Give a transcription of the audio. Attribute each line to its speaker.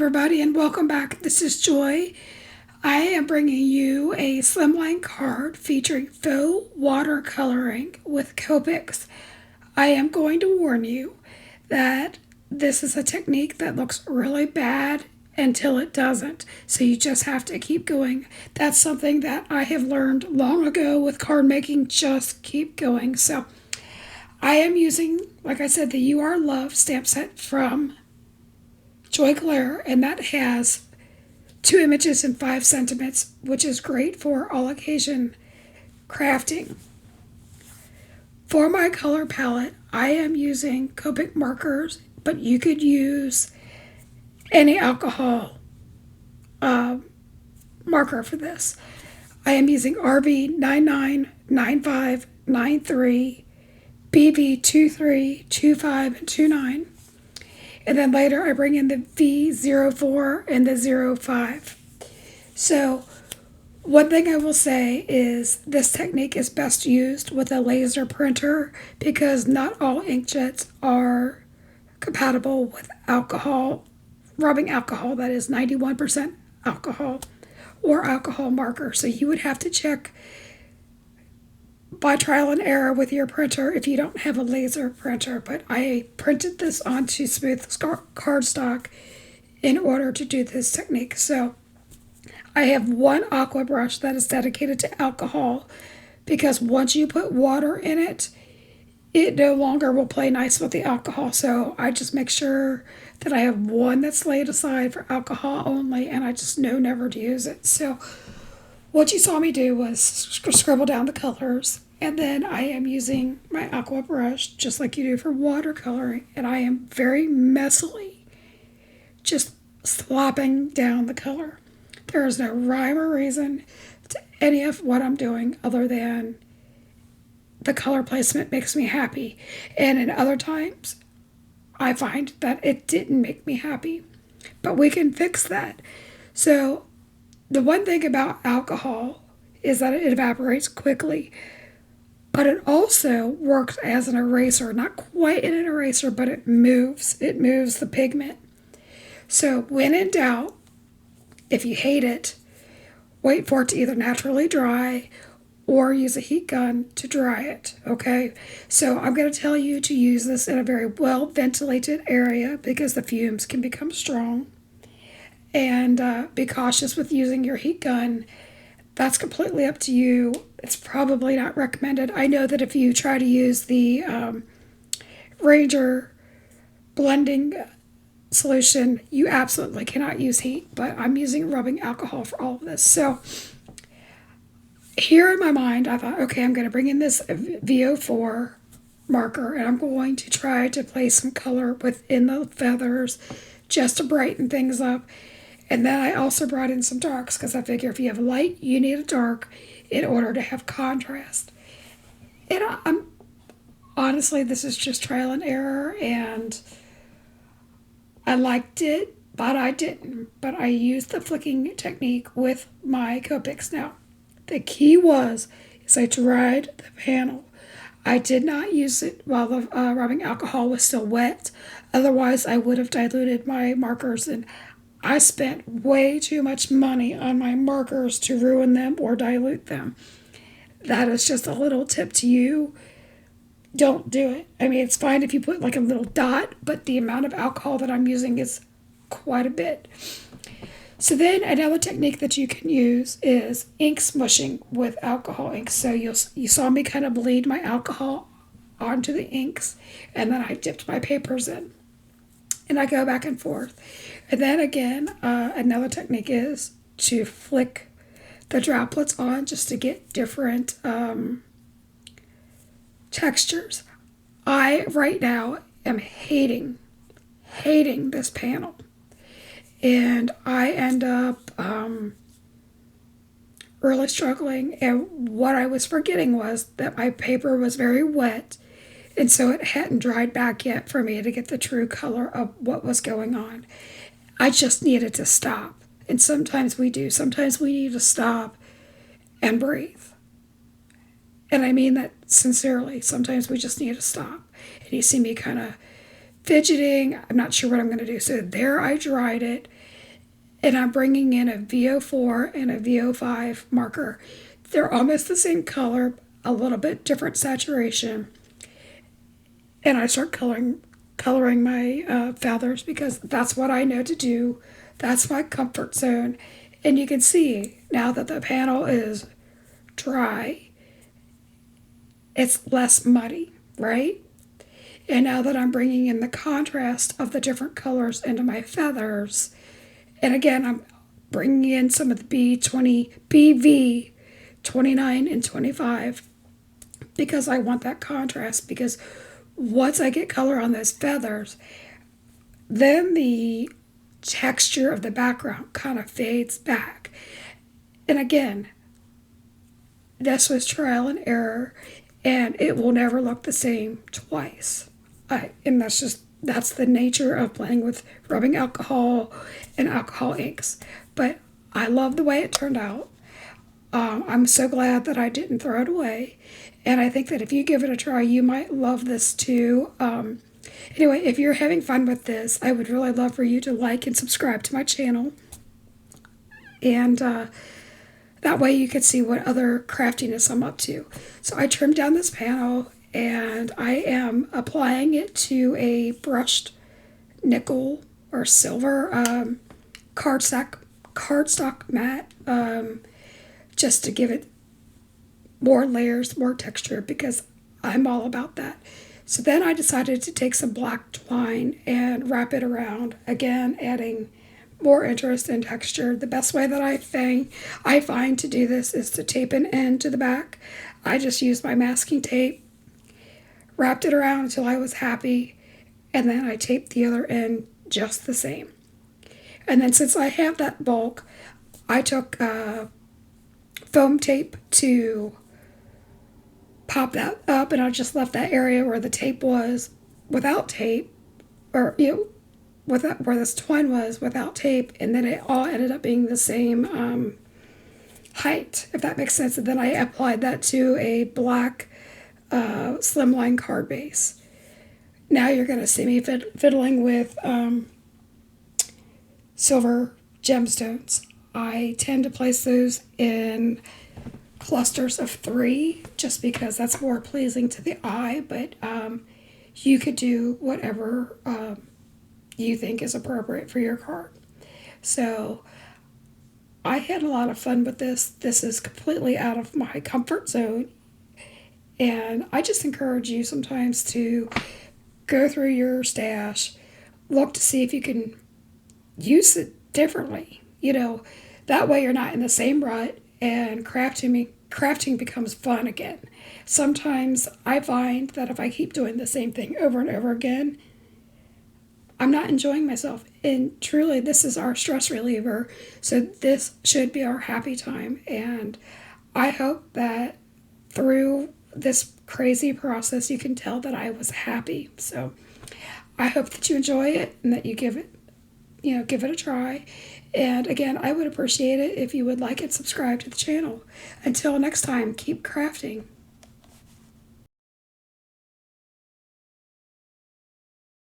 Speaker 1: everybody, and welcome back. This is Joy. I am bringing you a slimline card featuring faux watercoloring with Copics. I am going to warn you that this is a technique that looks really bad until it doesn't. So you just have to keep going. That's something that I have learned long ago with card making. Just keep going. So I am using, like I said, the You Are Love stamp set from Clair, and that has 2 images and 5 sentiments, which is great for all occasion crafting. For my color palette, I am using Copic markers, but you could use any alcohol marker for this. I am using RV999593, BV2325 and 29. And then later I bring in the V04 and the 05. So one thing I will say is this technique is best used with a laser printer because not all inkjets are compatible with alcohol, rubbing alcohol, that is 91% alcohol, or alcohol marker. So you would have to check by trial and error with your printer if you don't have a laser printer. But I printed this onto smooth cardstock in order to do this technique. So I have one aqua brush that is dedicated to alcohol because once you put water in it, it no longer will play nice with the alcohol. So I just make sure that I have one that's laid aside for alcohol only, and I just know never to use it. So what you saw me do was scribble down the colors, and then I am using my aqua brush just like you do for watercoloring, and I am very messily just slopping down the color. There is no rhyme or reason to any of what I'm doing other than the color placement makes me happy. And in other times, I find that it didn't make me happy. But we can fix that. So the one thing about alcohol is that it evaporates quickly, but it also works as an eraser. Not quite an eraser, but it moves. It moves the pigment. So when in doubt, if you hate it, wait for it to either naturally dry or use a heat gun to dry it, okay? So I'm going to tell you to use this in a very well ventilated area because the fumes can become strong. And be cautious with using your heat gun. That's completely up to you. It's probably not recommended. I know that if you try to use the Ranger blending solution, you absolutely cannot use heat, but I'm using rubbing alcohol for all of this. So here in my mind, I thought, okay, I'm going to bring in this VO4 marker, and I'm going to try to place some color within the feathers just to brighten things up. And then I also brought in some darks because I figure if you have light, you need a dark in order to have contrast. And I'm honestly, this is just trial and error, and I liked it, but I didn't. But I used the flicking technique with my Copics. Now, the key is I dried the panel. I did not use it while the rubbing alcohol was still wet. Otherwise, I would have diluted my markers, and I spent way too much money on my markers to ruin them or dilute them. That is just a little tip to you. Don't do it. I mean, it's fine if you put like a little dot, but the amount of alcohol that I'm using is quite a bit. So then another technique that you can use is ink smushing with alcohol ink. So you saw me kind of bleed my alcohol onto the inks, and then I dipped my papers in. And I go back and forth. And then again, another technique is to flick the droplets on just to get different textures. I, right now, am hating this panel. And I end up really struggling. And what I was forgetting was that my paper was very wet, and so it hadn't dried back yet for me to get the true color of what was going on. I just needed to stop. And sometimes we do. Sometimes we need to stop and breathe. And I mean that sincerely. Sometimes we just need to stop. And you see me kind of fidgeting. I'm not sure what I'm going to do. So there I dried it. and I'm bringing in a VO4 and a VO5 marker. They're almost the same color, a little bit different saturation. And I start coloring my feathers because that's what I know to do. That's my comfort zone. And you can see now that the panel is dry, it's less muddy, right? And now that I'm bringing in the contrast of the different colors into my feathers, and again, I'm bringing in some of the BV 29 and 25 because I want that contrast, because once I get color on those feathers, then the texture of the background kind of fades back. And again, this was trial and error, and it will never look the same twice. And that's the nature of playing with rubbing alcohol and alcohol inks. But I love the way it turned out. I'm so glad that I didn't throw it away. And I think that if you give it a try, you might love this too. Anyway, if you're having fun with this, I would really love for you to like and subscribe to my channel. And that way you can see what other craftiness I'm up to. So I trimmed down this panel, and I am applying it to a brushed nickel or silver cardstock mat, just to give it more layers, more texture, because I'm all about that. So then I decided to take some black twine and wrap it around, again adding more interest and texture. The best way that I find to do this is to tape an end to the back. I just used my masking tape, wrapped it around until I was happy, and then I taped the other end just the same. And then since I have that bulk, I took foam tape to pop that up, and I just left that area where the tape was without tape, or where this twine was without tape, and then it all ended up being the same height, if that makes sense. And then I applied that to a black slimline card base. Now you're going to see me fiddling with silver gemstones. I tend to place those in clusters of 3 just because that's more pleasing to the eye, but you could do whatever you think is appropriate for your card. So I had a lot of fun with this. This is completely out of my comfort zone, and I just encourage you sometimes to go through your stash, look to see if you can use it differently. That way you're not in the same rut, and crafting becomes fun again. Sometimes I find that if I keep doing the same thing over and over again, I'm not enjoying myself. And truly, this is our stress reliever, so this should be our happy time. And I hope that through this crazy process, you can tell that I was happy. So I hope that you enjoy it and that you give it a try. And again, I would appreciate it if you would like and subscribe to the channel. Until next time, keep crafting.